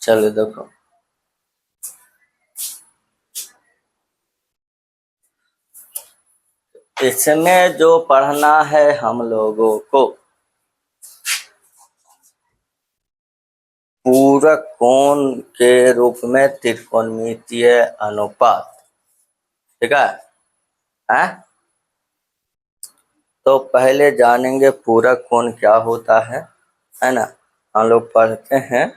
चलो देखो, इसमें जो पढ़ना है हम लोगों को, पूरक कोण के रूप में त्रिकोणमितीय अनुपात, ठीक है? तो पहले जानेंगे पूरक कोण क्या होता है ना? हम लोग पढ़ते हैं,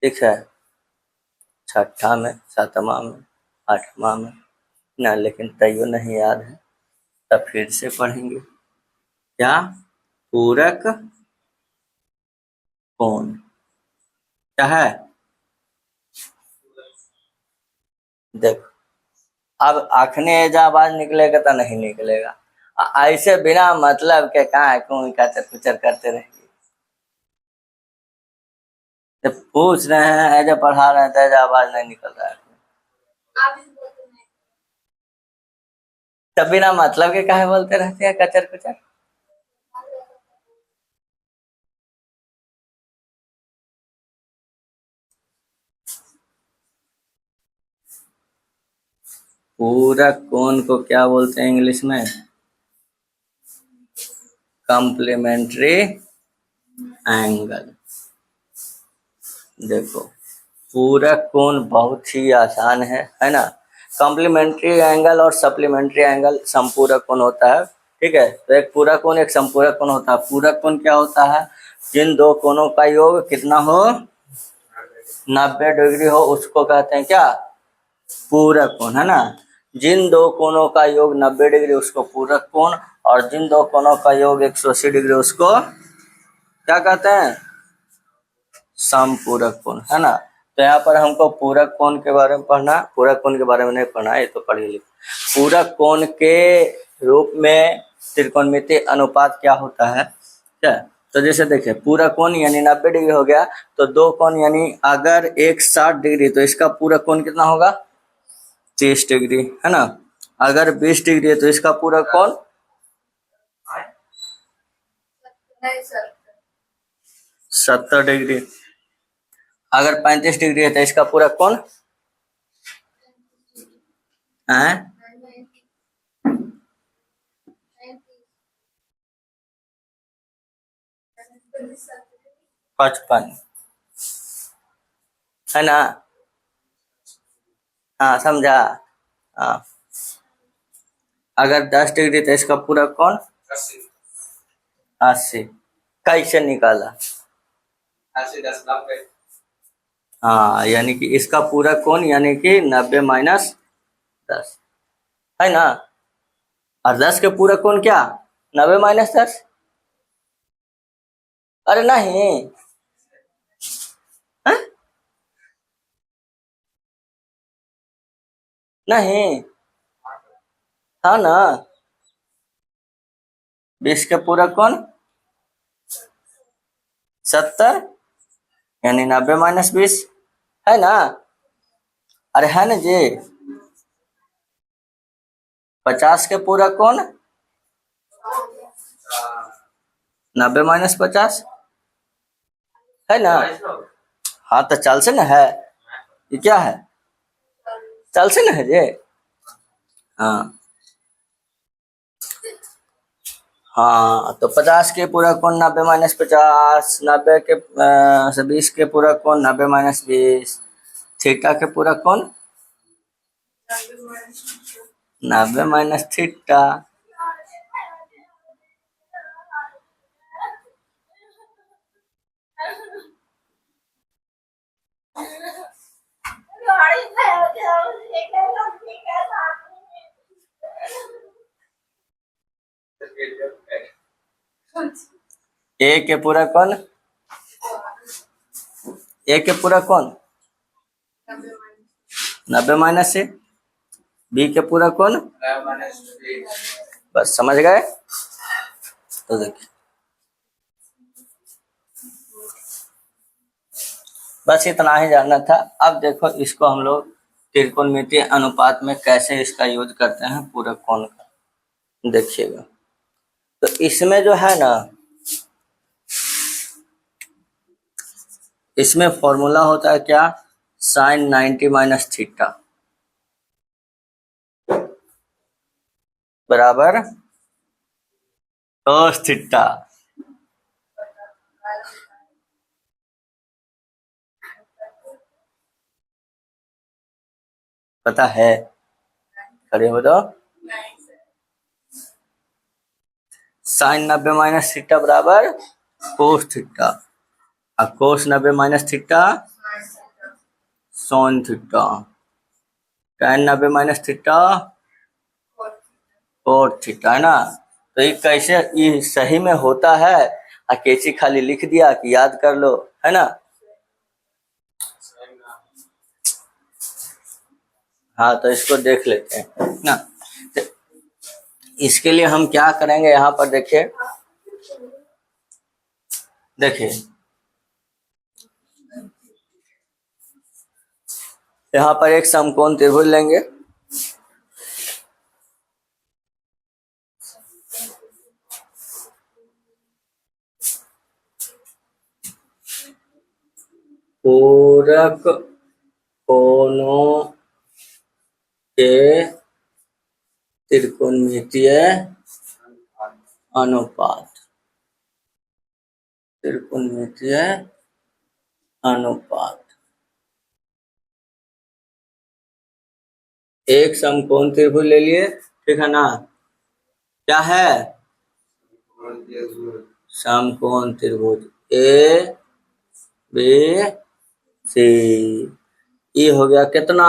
ठीक है, छठा में, सातवां में, आठवां में ना, लेकिन तैयो नहीं याद है, तब फिर से पढ़ेंगे। क्या? पूरक कोण क्या है? देखो, अब आखने एजा आवाज निकलेगा तो नहीं निकलेगा, ऐसे बिना मतलब के कहाँ क्यों कचर कुचर करते रहेंगे। जब पूछ रहे हैं, ऐसे पढ़ा रहे हैं तो ऐसा आवाज नहीं निकल रहा है, तब बिना मतलब के काहे बोलते रहते हैं कचर कुचर। पूरक कोण को क्या बोलते हैं इंग्लिश में? Complementary angle. देखो, पूरक कोण बहुत ही आसान है ना? कॉम्प्लीमेंट्री एंगल और सप्लीमेंट्री एंगल संपूरक कोण होता है, ठीक है? तो एक पूरक कोण एक संपूरक कोण होता है। पूरक कोण क्या होता है? जिन दो कोणों का योग कितना हो, 90 डिग्री हो, उसको कहते हैं क्या? पूरक कोण, है ना? जिन दो कोणों का योग 90 डिग्री उसको पूरक कोण, और जिन दो कोणों का योग 180 डिग्री उसको क्या कहते हैं? समपूरक कोण, है ना? तो यहाँ पर हमको पूरक कोण के बारे में पढ़ना, पूरक कोण के बारे में नहीं पढ़ना, ये तो पढ़िए लिखिए। पूरक कोण के रूप में त्रिकोणमितीय अनुपात क्या होता है, क्या? तो जैसे देखिए, पूरक कोण यानी 90 डिग्री हो गया, तो दो कोण यानी अगर एक 60 डिग्री, तो इसका पूरक कोण कितना होगा? 30 डिग्री, है ना? अगर 20 डिग्री है तो इसका पूरक कोण 70 डिग्री। अगर 35 डिग्री है तो इसका पूरक कोण है 55, है ना? हाँ, समझा? हाँ, अगर 10 डिग्री तो इसका पूरक कोण 80। कैसे निकाला? 80 10 90। हाँ, यानी कि इसका पूरक कोण यानी कि 90 माइनस 10, है ना? और 10 के पूरक कोण क्या? 90 माइनस 10। अरे नहीं है? नहीं, हाँ ना? 20 के पूरक कोण 70, यानी 90 माइनस 20, है ना? अरे है ना जी? 50 के पूरक कोण 90 माइनस 50, है ना? हाँ, तो चल से ना है, ये क्या है? चल से ना है जी? हाँ हाँ, तो 50 के पूरक कोण 90 माइनस 50, 90 के 20 के पूरक कोण 90 माइनस 20, थीटा के पूरक कोण 90 माइनस थीटा। ए के पूरक कोण, ए के पूरक कोण 90 माइनस से, बी के पूरक कोण, बस समझ गए? तो देखिए, बस इतना ही जानना था। अब देखो, इसको हम लोग त्रिकोणमितीय अनुपात में कैसे इसका यूज करते हैं पूरक कोण का, देखिएगा। तो इसमें जो है ना, इसमें फॉर्मूला होता है क्या, साइन 90 माइनस थीटा बराबर cos थीटा। पता है, खड़े हो जाओ। साइन 90 माइनस थीटा बराबर कोस थीटा, और cos 90 minus theta sin theta, tan 90 minus theta cot theta, है ना। तो ये कैसे, ये सही में होता है, अकेची खाली लिख दिया कि याद कर लो, है ना। हाँ, तो इसको देख लेते हैं ना। तो इसके लिए हम क्या करेंगे, यहाँ पर देखिए, देखिए यहाँ पर एक समकोण त्रिभुज लेंगे, पूरक कोणों के त्रिकोणमितीय अनुपात, त्रिकोणमितीय अनुपात। एक समकोण त्रिभुज ले लिए, ठीक है ना। क्या है, समकोण त्रिभुज ए बी सी, ये हो गया कितना,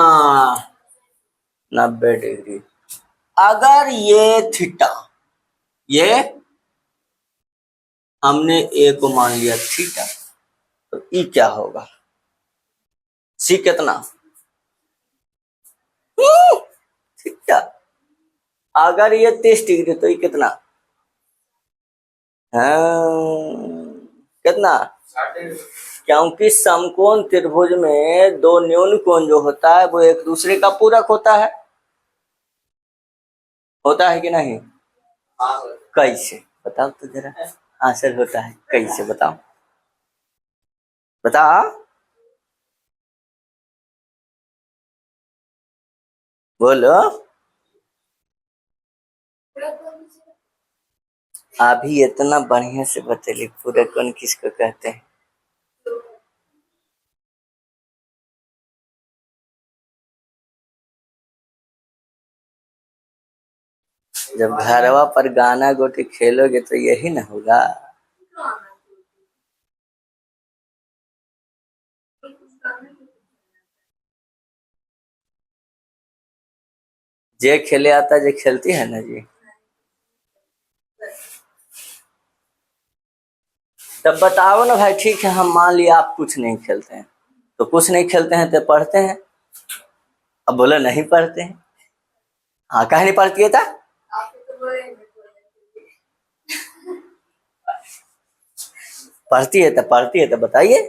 90 डिग्री। अगर ये थीटा, ये हमने ए को मान लिया थीटा, तो ई क्या होगा, सी कितना, थीटा। अगर ये 30 डिग्री तो ये कितना, कितना, क्योंकि समकोण त्रिभुज में दो न्यून कोण जो होता है वो एक दूसरे का पूरक होता है कि नहीं। कैसे बताओ तो जरा, आंसर होता है कैसे, बताओ बता। बोलो, अभी इतना बढ़िया से बतेली पूरक कोण किसको कहते हैं। जब घरवा पर गाना गोटी खेलोगे तो यही ना होगा। जे खेले आता, जे खेलती है ना जी। तब बताओ ना भाई, ठीक है, हम मान लिया आप कुछ नहीं खेलते हैं, तो कुछ नहीं खेलते हैं तो पढ़ते हैं। अब बोलो नहीं पढ़ते हैं, हाँ कहीं नहीं पढ़ती है था। पढ़ती है तो बताइए।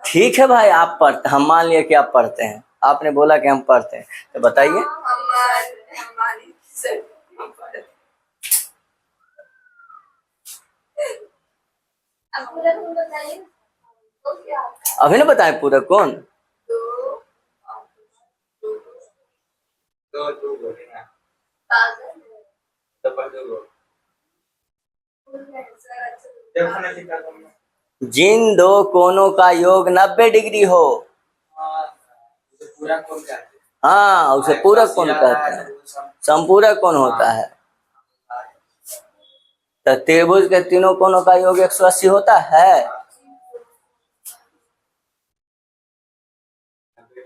ठीक है भाई, आप पढ़ते, हम मान लिया कि आप पढ़ते हैं, आपने बोला कि हम पढ़ते हैं, तो बताइए। अभी ना बताए पूरक कोण, जिन दो कोणों का योग 90 डिग्री हो, हाँ उसे पूरक कोण कहते हैं, संपूरक कोण होता है। तो त्रिभुज के तीनों कोणों का योग 180 होता है।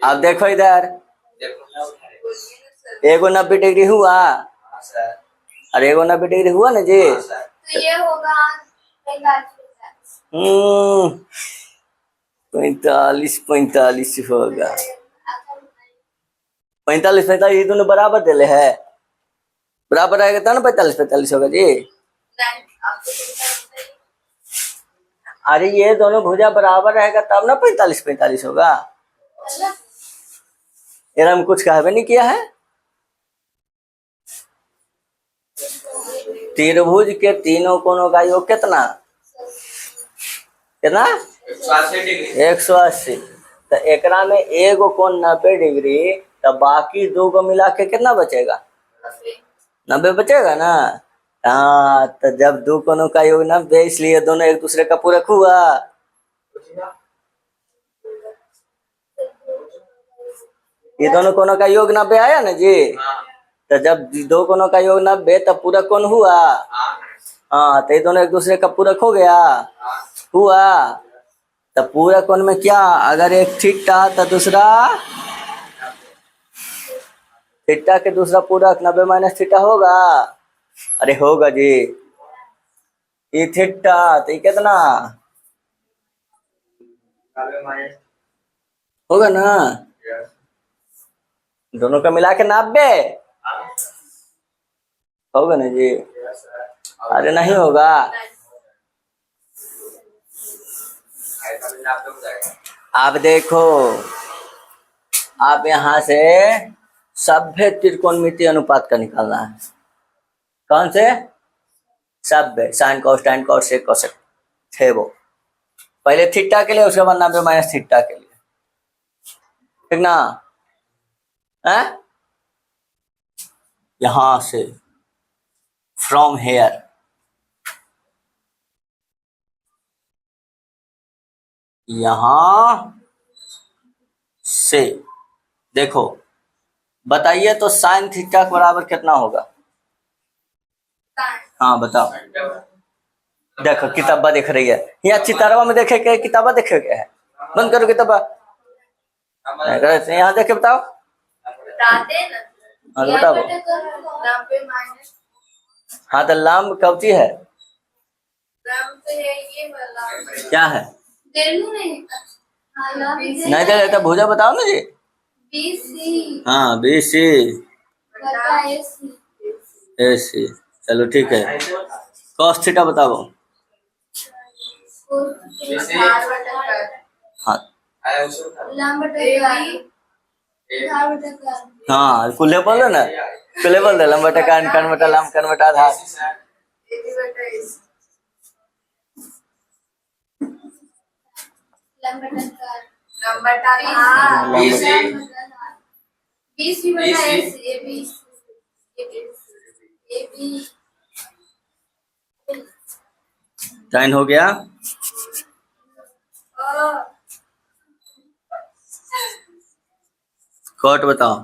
अब देखो इधर, एगो 90 डिग्री हुआ, अरे एगो 90 डिग्री हुआ ना जी, तो ये होगा 45 होगा। 45 ये दोनों बराबर दिले है, बराबर आएगा तो ना 45 होगा जी। अरे ये दोनों भुजा बराबर रहेगा तब ना 45-45 होगा। यार हम कुछ कहवे नहीं किया है। त्रिभुज के तीनों कोनों का योग कितना कितना 180। तो एकरा में एगो कोण 90 डिग्री, तो बाकी दो को मिला के कितना बचेगा 90 बचेगा ना। हाँ, तो जब दो कोनों का योग 90, इसलिए दोनों एक दूसरे का पूरक हुआ। ये दोनों कोनों का योग 90 आया ना जी। तो जब दो कोनों का योग 90 तब पूरक कोण हुआ। हाँ, तो ये दोनों एक दूसरे का पूरक हो गया हुआ। तो पूरक कोण में क्या, अगर एक थीटा तो दूसरा थीटा के दूसरा पूरक 90 माइनस थीटा होगा। अरे होगा जी। ये थीटा तो ये कितना होगा ना, दोनों का मिला के 90 होगा ना जी। अरे नहीं होगा। आप देखो, आप यहाँ से सभ्य त्रिकोणमितीय अनुपात का निकालना है। कौन से सभ्य, साइन कॉस टाइन कॉस सेक कोसेक थे वो पहले थीटा के लिए, उसके बाद 90 माइनस थीटा के लिए, ठीक ना। है यहां से फ्रॉम हेयर यहां से देखो, बताइए तो साइन थीटा के बराबर कितना होगा। हाँ बताओ। देखो किताबा देख रही है, यहाँ चितारवा में देखे के किताबा देखे के है। बंद करो किताबा, यहाँ देखे बताओ। हाँ बताओ। हाँ तो लंब कौची है, क्या है नहीं दे देता भुजा बताओ ना जी। हाँ BC AC, चलो ठीक है। कॉस थीटा बताओ। हाँ हाँ कुल्हे बोल दो ना, कुल्हे बोल दो। लंबा टका कन बटा लंब कन बटा आधार। टाइम हो गया। कॉट बताओ।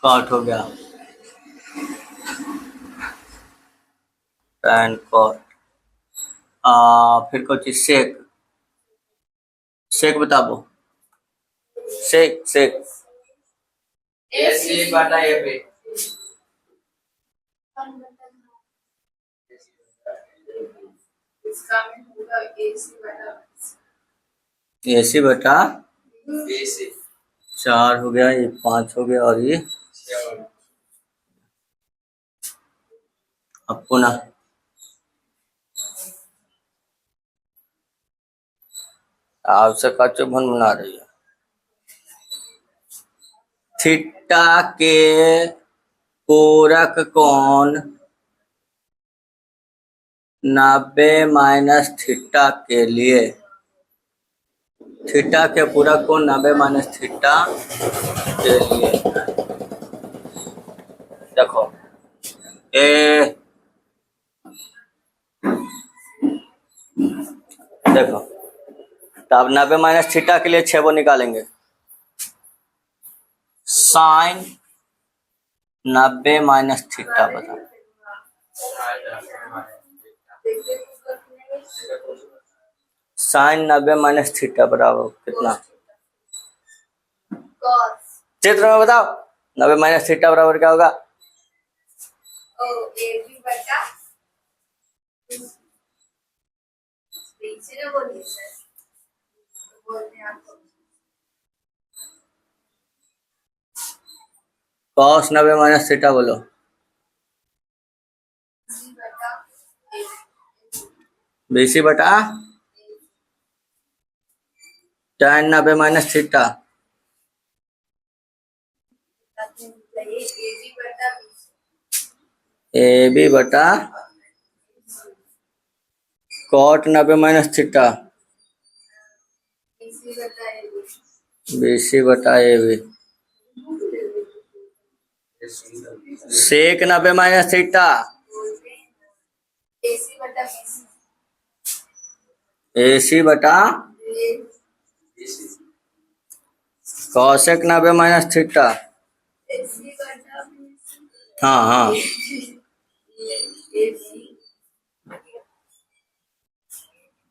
कॉट हो गया, टैन कॉट। फिर कुछ सेक, सेक बताओ। सेक सेक AC बटा AB। AC बटा BC 4 हो गया, ये 5 हो गया और ये अब पुनः आपसे कच्चे भन बना रही है। थीटा के पूरक कोण 90 माइनस थीटा के लिए, थीटा के पूरक कोण 90 माइनस थीटा के लिए देखो ए देखो, तो अब 90 माइनस थीटा के लिए 6 वो निकालेंगे। साइन 90 माइनस थीटा बताओ। साइन 90 माइनस थीटा बराबर कितना, चित्र में बताओ। 90 माइनस थीटा बराबर क्या होगा? AB बटा बीच में बोलिए सर, बोलते हैं आपको कॉस 90 माइनस थीटा बोलो। बीसी बटा tan 90 minus theta A B बटा cot 90 minus theta B C बटा A B sec 90 minus theta A C बटा कॉसेक 90 माइनस थीटा। हाँ हाँ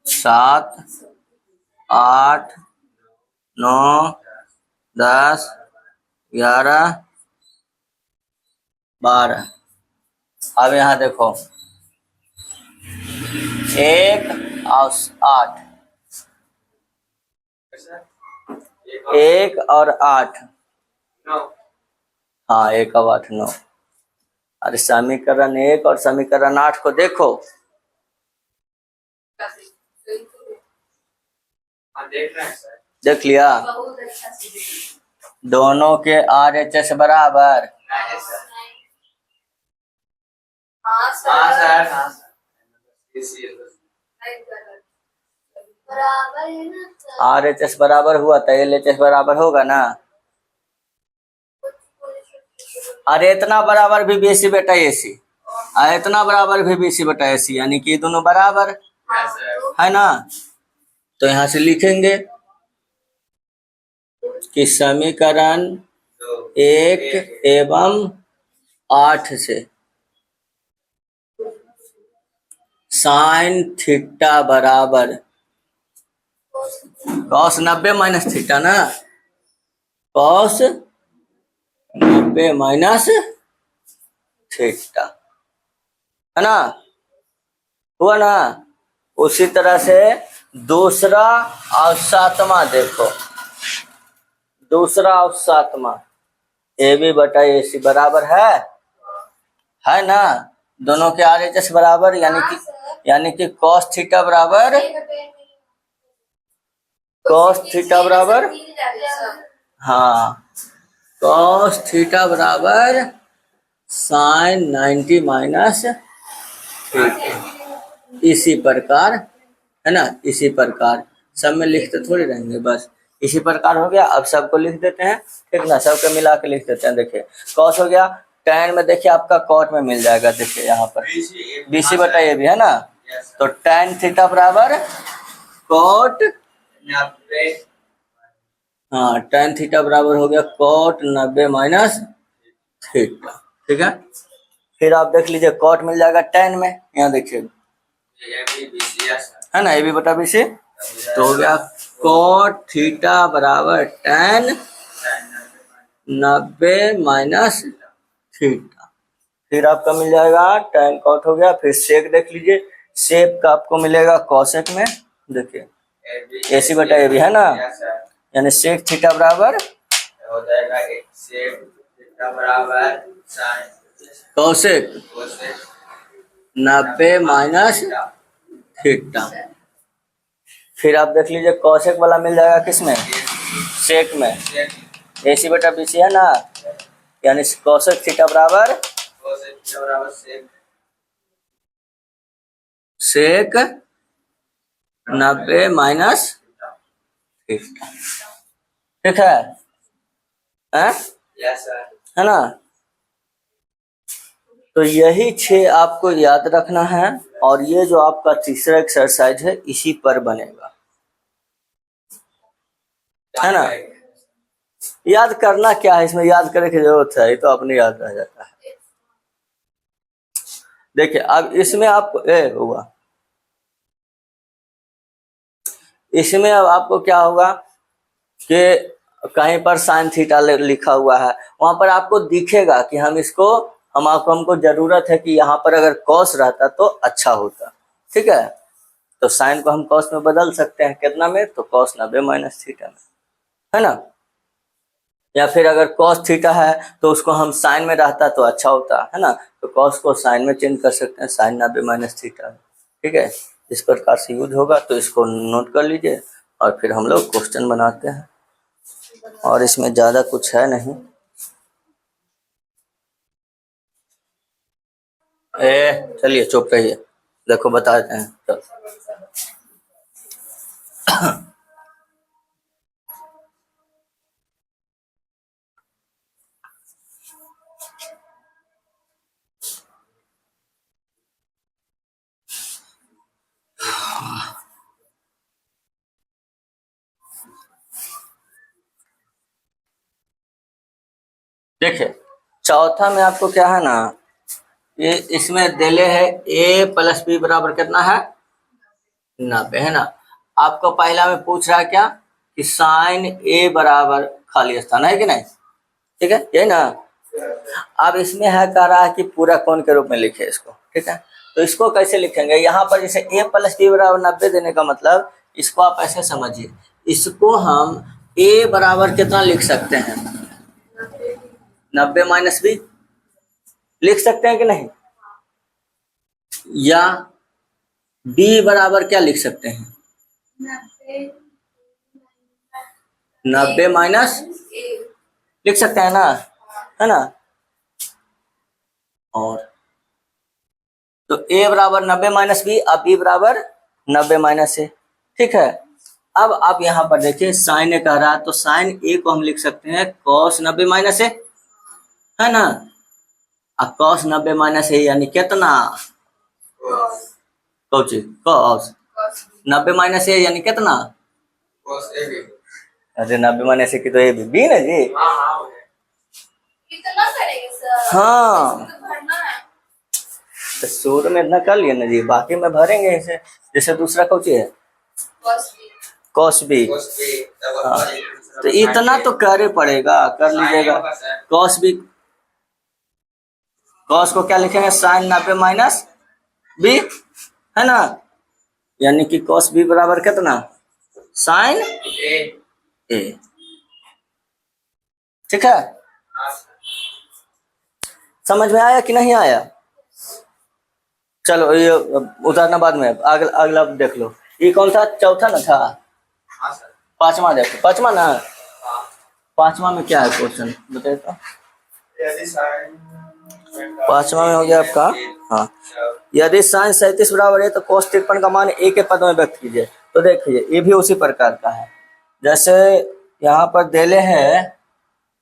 7 8 9 10 11 12। अब यहाँ देखो 1 और 8, 1 और 8, हाँ 1 और 8 9। अरे समीकरण 1 और समीकरण 8 को देखो। देख लिया? दोनों के RHS बराबर। RHS बराबर हुआ तो LHS बराबर होगा ना। अरे इतना बराबर भी BC बटा AC, इतना बराबर भी BC बटा AC, यानी कि दोनों बराबर है ना। तो यहाँ से लिखेंगे कि समीकरण 1 एवं 8 से साइन थीटा बराबर कॉस 90 माइनस थीटा ना, कॉस 90 माइनस थीटा है ना, हुआ ना। उसी तरह से दूसरा और 7वां देखो, दूसरा और 7वां AB बटा AC बराबर है ना। दोनों के RHS बराबर, यानी कि cos थीटा बराबर हाँ cos थीटा बराबर साइन 90 माइनस थीटा। इसी प्रकार है ना, इसी प्रकार सब में लिखते थोड़ी रहेंगे, बस इसी प्रकार हो गया। अब सबको लिख देते हैं, ठीक ना, सबको मिला के लिख देते हैं। देखिए कॉस हो गया, tan में देखिए आपका कॉट में मिल जाएगा। देखिए यहाँ पर BC बटा ये भी है ना, तो tan थीटा बराबर कॉट 90, हाँ tan थीटा बराबर हो गया कॉट 90 माइनस थीटा, ठीक है। फिर आप देख लीजिए कॉट मिल जाएगा tan में, यहाँ देखिए है ना AB बटा BC, तो हो गया कॉट थीटा बराबर tan 90 माइनस थीटा। फिर आपका मिल जाएगा tan कॉट हो गया। फिर सेक देख लीजिए, सेक का आपको मिलेगा कॉसेक में, देखिए AC बटा AB है ना, यानी सेक थीटा बराबर हो जाएगा सेक थीटा बराबर कॉसेक 90 माइनस थीटा। फिर आप देख लीजिए कॉसेक वाला मिल जाएगा किसमें, सेक में, AC बटा BC है ना, यानी कॉसेक थीटा बराबर सेक 90 माइनस थीटा, ठीक है ना। तो यही 6 आपको याद रखना है, और ये जो आपका तीसरा एक्सरसाइज है इसी पर बनेगा, है ना। याद करना क्या है, इसमें याद करने की जरूरत है, ये तो अपने याद रह जाता है। देखिए अब इसमें आपको होगा, इसमें अब आपको क्या होगा कि कहीं पर साइन थीटा लिखा हुआ है, वहां पर आपको दिखेगा कि हमको जरूरत है कि यहाँ पर अगर कॉस रहता तो अच्छा होता। ठीक है, तो साइन को हम कॉस में बदल सकते हैं, कितना में, तो कॉस 90 माइनस थीटा में, है ना। या फिर अगर कॉस थीटा है तो उसको हम साइन में रहता तो अच्छा होता, है ना, तो कॉस को साइन में चेंज कर सकते हैं, साइन 90 माइनस थीटा। ठीक है, इस प्रकार से यूज होगा, तो इसको नोट कर लीजिए और फिर हम लोग क्वेश्चन बनाते हैं। और इसमें ज्यादा कुछ है नहीं। चलिए चुप रहिए, देखो बता देते हैं। तो देखिए, चौथा में आपको क्या है ना, ये इसमें दिले है a प्लस बी बराबर कितना है, 90, है ना। आपको पहला में पूछ रहा है क्या, कि साइन a बराबर खाली स्थान है कि नहीं, ठीक है, यही ना। अब इसमें है कह रहा है कि पूरा कोण के रूप में लिखे इसको। ठीक है, तो इसको कैसे लिखेंगे, यहाँ पर जैसे a प्लस बी बराबर 90 देने का मतलब, इसको आप ऐसे समझिए, इसको हम a बराबर कितना लिख सकते हैं, 90 माइनस बी लिख सकते हैं कि नहीं, या b बराबर क्या लिख सकते हैं, 90 माइनस लिख सकते हैं ना, है ना। और तो a बराबर 90 माइनस बी, अब b बराबर 90 माइनस ए। ठीक है, अब आप यहाँ पर देखिए साइन ए कह रहा है, तो साइन ए को हम लिख सकते हैं कॉस 90 माइनस ए, है ना। अब कॉस 90 माइनस ए यानी कितना, कॉस 90 माइनस ए यानी कितना, अरे 90 माइनस ए की तो ए बी ना जी। कितना करेंगे सर? हाँ, तो भरना है। तो शुरू में इतना कर लिया ना जी, बाकी में भरेंगे इसे। जैसे दूसरा कौची है, कॉस बी, हाँ, तो इतना तो करे पड़ेगा, कर लीजिएगा। कॉस बी, कॉस को क्या लिखेंगे, साइन 90 माइनस बी, है ना, यानी कि कॉस बी बराबर कितना, साइन ए। ठीक है, समझ में आया कि नहीं आया। चलो ये उतारना बाद में, अगला देख लो। ये कौन सा, चौथा ना था, पांचवा देखो, पांचवा ना, पांचवा में क्या है क्वेश्चन बताइए तो। पांचवा में हो गया आपका, हाँ, यदि साइन 37 बराबर है तो कोस 53 का मान a के पद में व्यक्त कीजिए। तो देखिए ये भी उसी प्रकार का है, जैसे यहाँ पर देले है,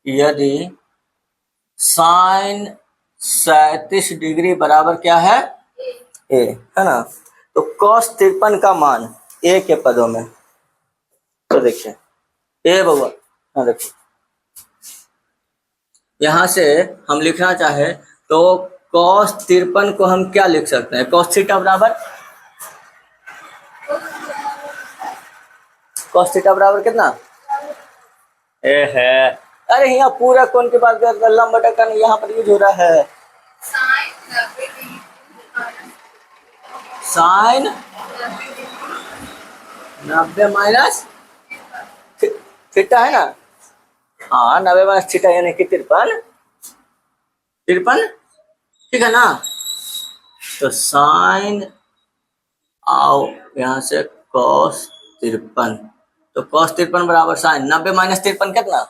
यदि साइन 37 डिग्री बराबर क्या है, a, है ना, तो cos 53 का मान a के पदों में। तो देखिए ए बउआ, हाँ देखो, यहां से हम लिखना चाहे तो cos 53 को हम क्या लिख सकते हैं, cos थीटा बराबर, cos थीटा बराबर कितना, ए है, अरे यहाँ पूरा कोण के बाद लंब बटा कर्ण यहाँ पर यूज हो रहा है, साइन 90 माइनस थीटा, है ना, हाँ 90 माइनस थीटा यानी कि 53, ठीक है ना। तो साइन आओ यहाँ से cos 53, तो cos 53 बराबर साइन 90 माइनस 53 कितना,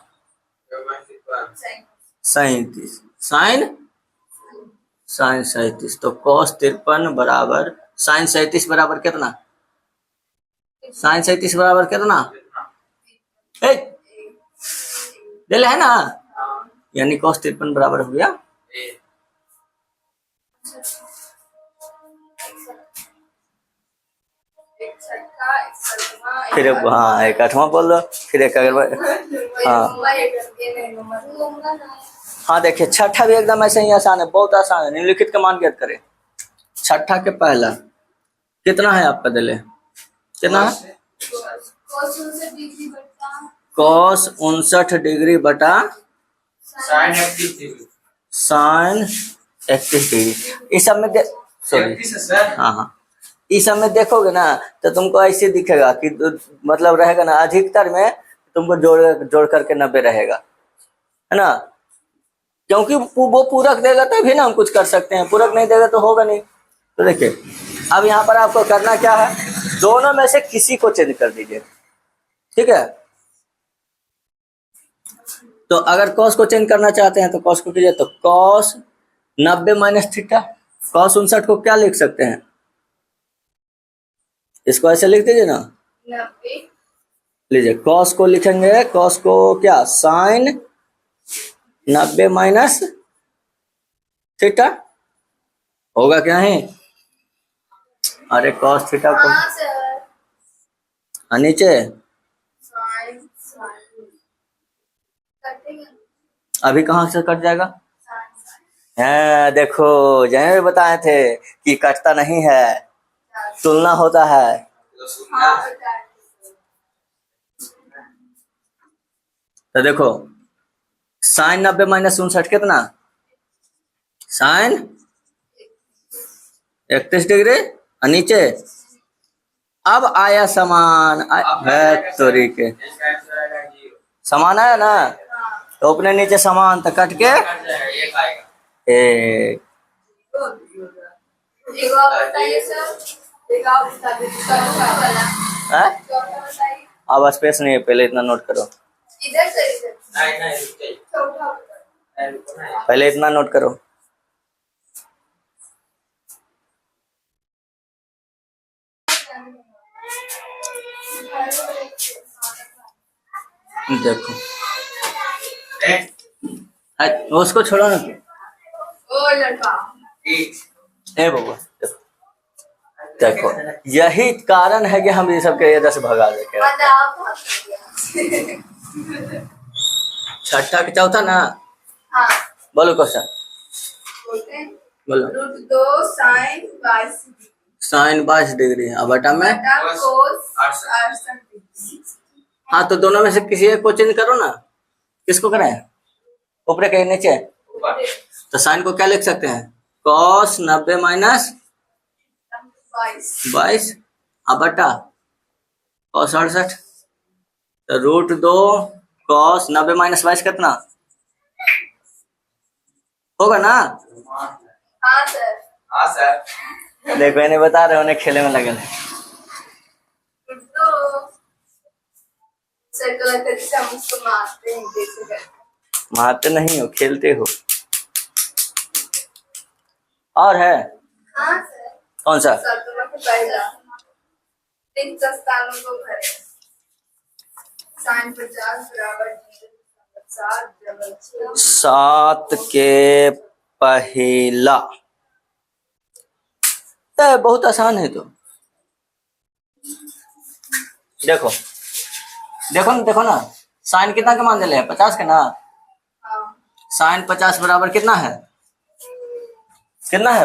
37, साइन 37, तो cos 53 बराबर साइन 37 बराबर कितना, साइन 37 बराबर कितना, दिल है ना, यानी cos 53 बराबर हो गया, फिर हाँ एक आठवां बोल दो, फिर एक अगर, हाँ हाँ देखिए छठा भी एकदम ऐसे ही आसान है, बहुत आसान है। निम्नलिखित का मान ज्ञात करें। छठा के पहला कितना है आपका दिले, कितना है, कॉस 59 डिग्री बटा साइन 31 डिग्री। Sine 31 degree. इस सब में सॉरी 31 है सर। हाँ हाँ, इस सब में देखोगे ना तो तुमको ऐसे दिखेगा कि मतलब रहेगा ना, अधिकतर में तुमको जोड़ करके 90 रहेगा, है ना, क्योंकि वो पूरक देगा तभी ना हम कुछ कर सकते हैं, पूरक नहीं देगा तो होगा नहीं। तो देखिए अब यहाँ पर आपको करना क्या है, दोनों में से किसी को चेंज कर दीजिए, ठीक है। तो अगर कॉस को चेंज करना चाहते हैं तो कॉस को कीजिए, तो कॉस 90 माइनस थीटा, कॉस 59 को क्या लिख सकते हैं, इसको ऐसे लिख दीजिए ना, 90 लीजिए कॉस को लिखेंगे, कॉस को क्या, साइन 90 माइनस थीटा, होगा क्या है, अरे कॉस थीटा को हाँ सर नीचे, साइन साइन करते हैं अभी कहाँ से कट जाएगा, साइन साइन हाँ देखो जय भी बताए थे कि कटता नहीं है, तुलना होता है। तो सुनना हाँ बता तो देखो साइन 90 माइनस 59 कितना, साइन 31 डिग्री और नीचे, अब आया समान है तोरी के, इसका आंसर आएगा 0। समान आया ना, तो अपने नीचे समान तो कट के कट जाएगा, 1 आएगा। एक, एक और बताइए सर, एक और बता दीजिए चौथा वाला, है? चौथा बताइए अब स्पेस नहीं है, पहले इतना नोट करो, इधर से इधर नहीं नहीं रुक जाइए। चौथा बताइए नहीं, रुको ना। पहले इतना नोट करो, देखो एक, उसको छोड़ो ना, ओ लड़का एक। ए बाबा देखो यही कारण है कि हम ये सब के इधर से भगा देते हैं। बताओ छठा के चौथा ना, हाँ बोलो क्वेश्चन, बोलते हैं बोलो, √2 साइन 22 साइन 22 डिग्री अब बटा में, बटा कोस 68 डिग्री। हाँ तो दोनों में से किसी एक को चेंज करो ना, किसको करें, ऊपर के नीचे, ऊपर। तो साइन को क्या लिख सकते हैं, कॉस 90 माइनस 22 अब बटा कॉस 68, तो √2 कॉस 90 माइनस 22 कितना होगा ना, हाँ सर हाँ सर। देखो इन्हें बता रहे उन्हें खेले में लगे, तो सर को लगता है जैसे हम उसको मारते हैं जैसे करते मारते नहीं हो, खेलते हो। और है हाँ सर कौन सा, शर्तों में पहला रिक्त स्थानों को भरें साइन 50 बराबर 7 डबल 6 7 के पहला, तो बहुत आसान है, तो देखो देखो ना साइन कितना के मान ले हैं, 50 के ना, हाँ साइन 50 बराबर कितना है,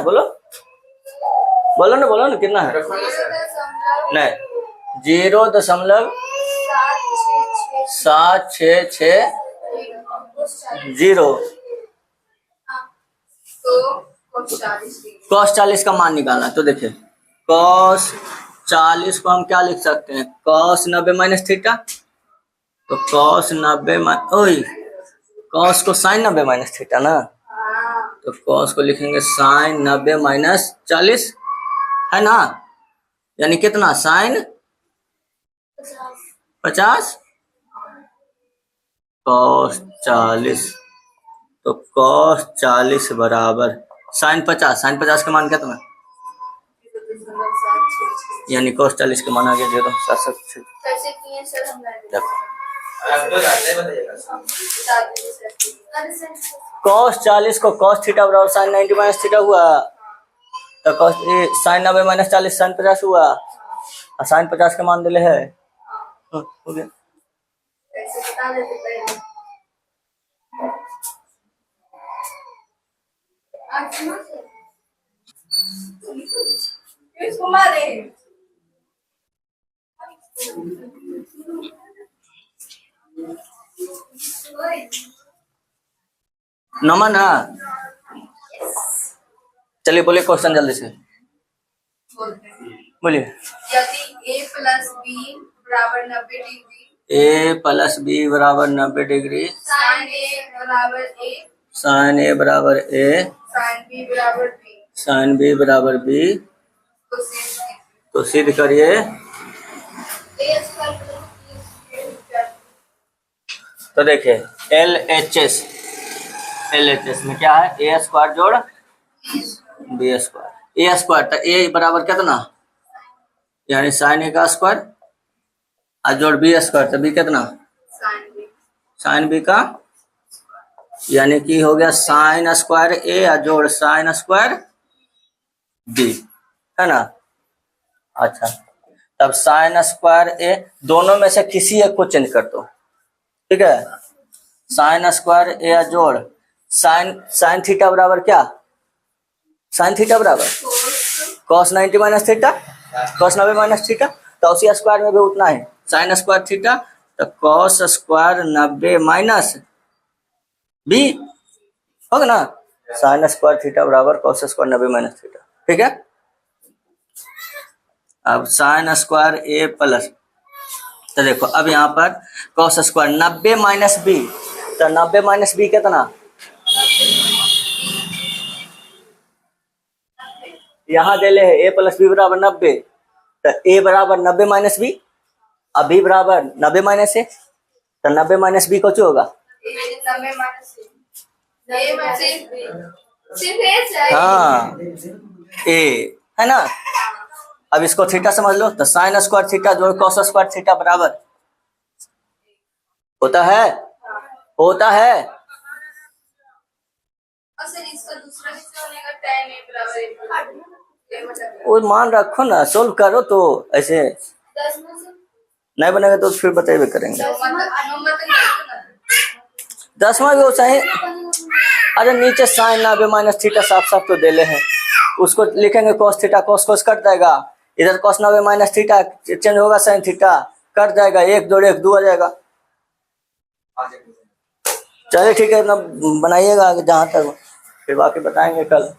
बोलो बोलो ना कितना है, 0.766 नहीं 0.7660 तो cos 40 डिग्री कॉस 40 का मान निकालना, तो देखिए कॉस 40 को हम क्या लिख सकते हैं, कॉस 90 माइनस थीटा, तो कॉस 90 ओई कॉस को साइन 90 माइनस थीटा ना, हाँ तो कॉस को लिखेंगे साइन 90 माइनस 40, है ना, यानी कितना, साइन 50 कॉस 40, तो कॉस 40 बराबर साइन 50 का मान कितना, 0.766 यानी कॉस 40 का मान आ गया 0.766। कैसे किए सर हम देखो आप तो जानते ही बताइएगा। बता दीजिए सर अरे सर कॉस 40 को कॉस थीटा बराबर साइन 90 माइनस थीटा हुआ, तो कॉस साइन 90 माइनस 40 साइन 50 हुआ, और साइन 50 का मान दिले है, हो गया। कैसे बता देते पहले आज सुनो सर इसको मारे नमन है। चलिए बोलिए क्वेश्चन जल्दी से बोलते हैं बोलिए। यदि a प्लस बी बराबर 90 डिग्री ए प्लस बी बराबर 90 डिग्री साइन ए बराबर a साइन ए बराबर ए साइन बी बराबर b साइन बी बराबर बी तो सिद्ध कीजिए। तो सिद्ध करिए। a square plus b square तो देखिए LHS में क्या है, ए स्क्वायर जोड़ बी स्क्वायर। ए स्क्वायर तो ए बराबर कितना, यानी साइन ए का स्क्वायर और जोड़ बी स्क्वायर तो बी कितना, साइन b साइन बी का, यानी कि हो गया साइन स्क्वायर ए और जोड़ साइन स्क्वायर बी, है ना। अच्छा तब साइन स्क्वायर ए, दोनों में से किसी एक को चेंज कर दो, ठीक है। साइन स्क्वायर ए जोड़ साइन थीटा बराबर क्या, साइन थीटा बराबर cos 90 minus theta, cos 90 minus theta, तो उसी स्क्वायर में भी उतना है साइन स्क्वायर थीटा, तो कॉस स्क्वायर 90 माइनस बी होगा ना, साइन स्क्वायर थीटा बराबर कॉस स्क्वायर 90 माइनस थीटा, ठीक है। अब साइन स्क्वायर ए प्लस, तो देखो अब यहाँ पर कॉस स्क्वायर 90 माइनस बी, तो 90 माइनस बी कितना, यहाँ दे ले है ए प्लस बी बराबर 90, तो ए बराबर 90 माइनस बी, अब बी बराबर 90 माइनस ए, तो 90 माइनस बी कौन होगा, 90 माइनस सिर्फ हाँ ए, है ना। अब इसको थीटा समझ लो, तो साइन स्क्वायर थीटा जोड़ कॉस स्क्वायर थीटा बराबर होता है, होता है। और सर इसका दूसरा किससे बनेगा, tan a बराबर वो मान रखो ना, सोल्व करो, तो ऐसे 10 में से नहीं बनेगा तो फिर बताइए करेंगे। 10वां भी हो चाहे, अरे नीचे साइन 90 माइनस थीटा साफ साफ तो दे ले हैं, उसको लिखेंगे cos theta, cos cos cut जाएगा, इधर कॉस 90 माइनस थीटा चेंज होगा, साइन थीटा कट जाएगा, 1 जोड़ 1 2 आ जाएगा। चलिए ठीक है, ना बनाइएगा जहाँ तक, फिर बाकी बताएंगे कल।